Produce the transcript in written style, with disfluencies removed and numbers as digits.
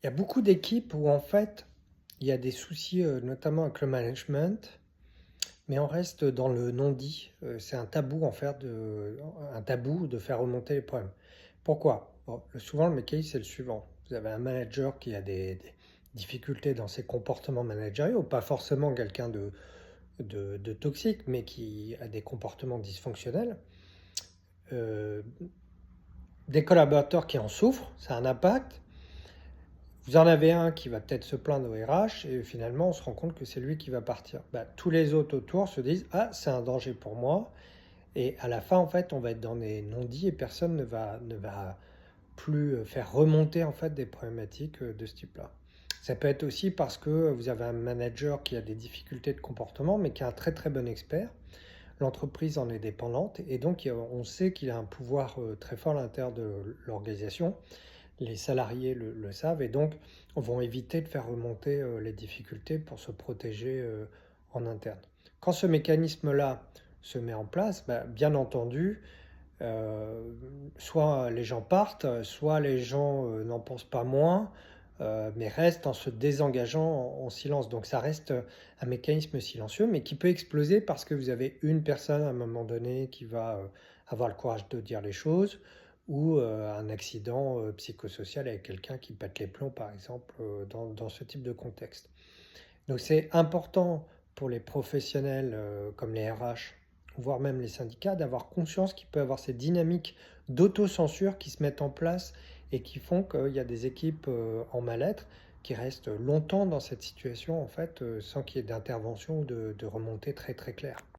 Il y a beaucoup d'équipes où en fait, il y a des soucis, notamment avec le management, mais on reste dans le non-dit. C'est un tabou un tabou de faire remonter les problèmes. Pourquoi? Bon, souvent, le mécanisme, c'est le suivant. Vous avez un manager qui a des difficultés dans ses comportements managériaux, pas forcément quelqu'un de toxique, mais qui a des comportements dysfonctionnels. Euh, des collaborateurs qui en souffrent, ça a un impact. Vous en avez un qui va peut-être se plaindre au RH et finalement on se rend compte que c'est lui qui va partir. Bah, tous les autres autour se disent ah, c'est un danger pour moi, et à la fin en fait on va être dans des non-dits et personne ne va plus faire remonter en fait des problématiques de ce type-là. Ça peut être aussi parce que vous avez un manager qui a des difficultés de comportement mais qui est un très très bon expert. L'entreprise en est dépendante et donc on sait qu'il a un pouvoir très fort à l'intérieur de l'organisation. Les salariés le savent et donc vont éviter de faire remonter les difficultés pour se protéger en interne. Quand ce mécanisme-là se met en place, bah, bien entendu, euh, soit les gens partent, soit les gens n'en pensent pas moins, mais restent en se désengageant en silence. Donc ça reste un mécanisme silencieux, mais qui peut exploser parce que vous avez une personne à un moment donné qui va avoir le courage de dire les choses, ou un accident psychosocial avec quelqu'un qui pète les plombs, par exemple, dans ce type de contexte. Donc c'est important pour les professionnels comme les RH, voire même les syndicats, d'avoir conscience qu'il peut y avoir ces dynamiques d'autocensure qui se mettent en place et qui font qu'il y a des équipes en mal-être qui restent longtemps dans cette situation en fait sans qu'il y ait d'intervention ou de remontée très très claire.